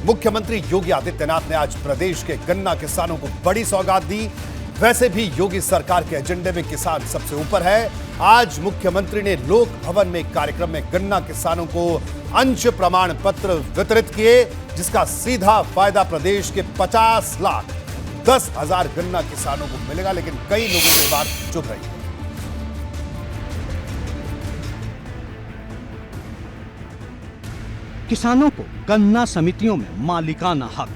मुख्यमंत्री योगी आदित्यनाथ ने आज प्रदेश के गन्ना किसानों को बड़ी सौगात दी। वैसे भी योगी सरकार के एजेंडे में किसान सबसे ऊपर है। आज मुख्यमंत्री ने लोक भवन में कार्यक्रम में गन्ना किसानों को अंश प्रमाण पत्र वितरित किए, जिसका सीधा फायदा प्रदेश के 50,10,000 गन्ना किसानों को मिलेगा। लेकिन कई लोगों की बात चुभ रही है। किसानों को गन्ना समितियों में मालिकाना हक,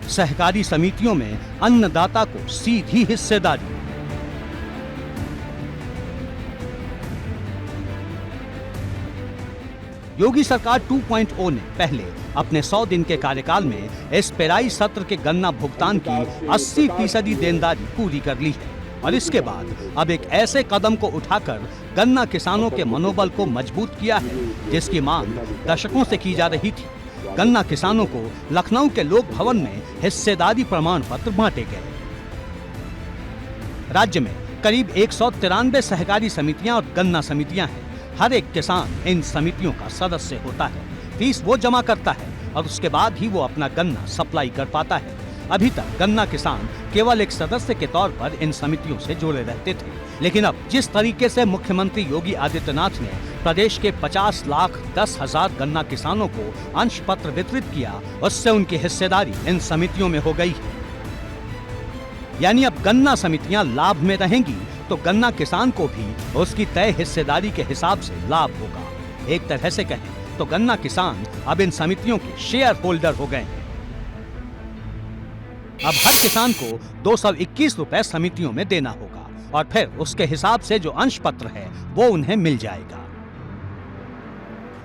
सहकारी समितियों में अन्नदाता को सीधी हिस्सेदारी, योगी सरकार 2.0 ने पहले अपने 100 दिन के कार्यकाल में इस पेराई सत्र के गन्ना भुगतान की 80% देनदारी पूरी कर ली है और इसके बाद अब एक ऐसे कदम को उठाकर गन्ना किसानों के मनोबल को मजबूत किया है जिसकी मांग दशकों से की जा रही थी। गन्ना किसानों को लखनऊ के लोक भवन में हिस्सेदारी प्रमाण पत्र बांटे गए। राज्य में करीब 193 सहकारी समितियां और गन्ना समितियां हैं। हर एक किसान इन समितियों का सदस्य होता है, फीस वो जमा करता है और उसके बाद ही वो अपना गन्ना सप्लाई कर पाता है। अभी तक गन्ना किसान केवल एक सदस्य के तौर पर इन समितियों से जुड़े रहते थे, लेकिन अब जिस तरीके से मुख्यमंत्री योगी आदित्यनाथ ने प्रदेश के 50,10,000 गन्ना किसानों को अंश पत्र वितरित किया, उससे उनकी हिस्सेदारी इन समितियों में हो गई है। यानी अब गन्ना समितियां लाभ में रहेंगी तो गन्ना किसान को भी उसकी तय हिस्सेदारी के हिसाब से लाभ होगा। एक तरह से कहें तो गन्ना किसान अब इन समितियों के शेयर होल्डर हो गए हैं। अब हर किसान को 221 रुपए समितियों में देना होगा और फिर उसके हिसाब से जो अंश पत्र है वो उन्हें मिल जाएगा।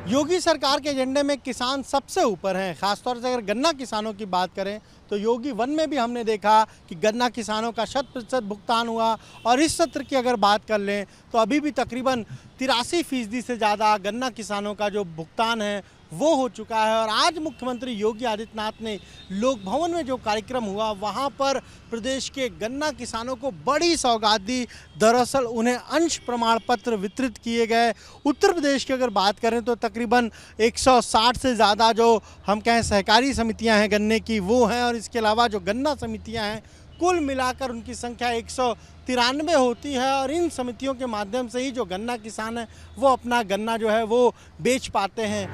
योगी सरकार के एजेंडे में किसान सबसे ऊपर हैं। खासतौर से अगर गन्ना किसानों की बात करें तो योगी वन में भी हमने देखा कि गन्ना किसानों का 100% भुगतान हुआ और इस सत्र की अगर बात कर लें तो अभी भी तकरीबन 83% से ज़्यादा गन्ना किसानों का जो भुगतान है वो हो चुका है। और आज मुख्यमंत्री योगी आदित्यनाथ ने लोक भवन में जो कार्यक्रम हुआ वहाँ पर प्रदेश के गन्ना किसानों को बड़ी सौगात दी। दरअसल उन्हें अंश प्रमाण पत्र वितरित किए गए। उत्तर प्रदेश की अगर बात करें तो तकरीबन 160 से ज़्यादा जो हम कहें सहकारी समितियां हैं गन्ने की वो हैं, और इसके अलावा जो गन्ना समितियां हैं कुल मिलाकर उनकी संख्या 193 होती है। और इन समितियों के माध्यम से ही जो गन्ना किसान है वो अपना गन्ना जो है वो बेच पाते हैं।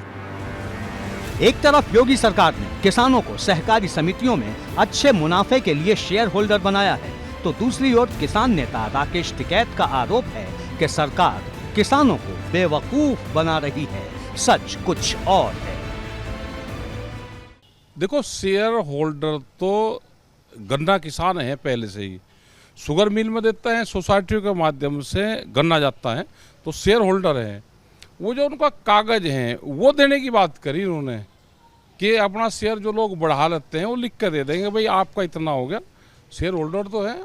एक तरफ योगी सरकार ने किसानों को सहकारी समितियों में अच्छे मुनाफे के लिए शेयर होल्डर बनाया है, तो दूसरी ओर किसान नेता राकेश टिकैत का आरोप है कि सरकार किसानों को बेवकूफ बना रही है। सच कुछ और है। देखो, शेयर होल्डर तो गन्ना किसान है पहले से ही। शुगर मिल में देते हैं, सोसाइटियों के माध्यम से गन्ना जाता है, तो शेयर होल्डर है। वो जो उनका कागज है वो देने की बात करी उन्होंने कि अपना शेयर जो लोग बढ़ा लेते हैं वो लिख कर दे देंगे, भाई आपका इतना हो गया। शेयर होल्डर तो है,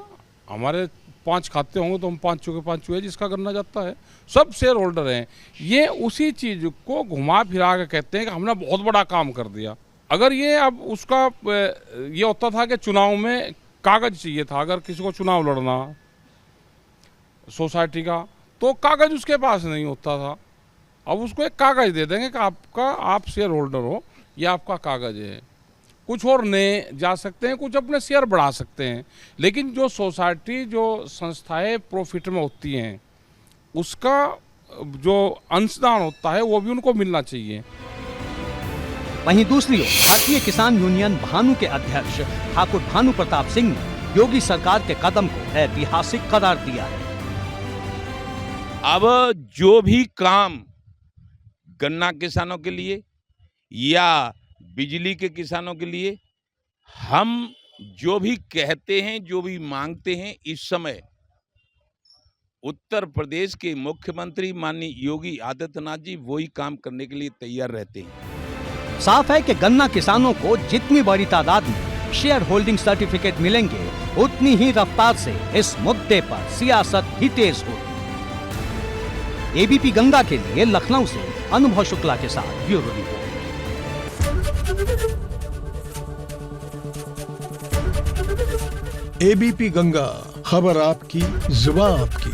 हमारे 5 खाते होंगे तो हम 5 के 5 है जिसका गन्ना जाता है, सब शेयर होल्डर हैं। ये उसी चीज़ को घुमा फिरा के कहते हैं कि हमने बहुत बड़ा काम कर दिया। अगर ये अब उसका ये होता था कि चुनाव में कागज चाहिए था, अगर किसी को चुनाव लड़ना सोसाइटी का तो कागज उसके पास नहीं होता था। अब उसको एक कागज दे देंगे कि आप शेयर होल्डर हो, ये आपका कागज है। कुछ और नए जा सकते हैं, कुछ अपने शेयर बढ़ा सकते हैं, लेकिन जो सोसाइटी जो संस्थाएं प्रॉफिट में होती हैं उसका जो अंशदान होता है वो भी उनको मिलना चाहिए। वहीं दूसरी ओर भारतीय किसान यूनियन भानु के अध्यक्ष ठाकुर भानु प्रताप सिंह ने योगी सरकार के कदम को ऐतिहासिक करार दिया है। अब जो भी काम गन्ना किसानों के लिए या बिजली के किसानों के लिए हम जो भी कहते हैं, जो भी मांगते हैं, इस समय उत्तर प्रदेश के मुख्यमंत्री माननीय योगी आदित्यनाथ जी वही काम करने के लिए तैयार रहते हैं। साफ है कि गन्ना किसानों को जितनी बड़ी तादाद में शेयर होल्डिंग सर्टिफिकेट मिलेंगे उतनी ही रफ्तार से इस मुद्दे पर सियासत भी तेज होगी। एबीपी गंगा के लिए लखनऊ से अनुभव शुक्ला के साथ ब्यूरो रिपोर्ट। एबीपी गंगा, खबर आपकी, जुबान आपकी।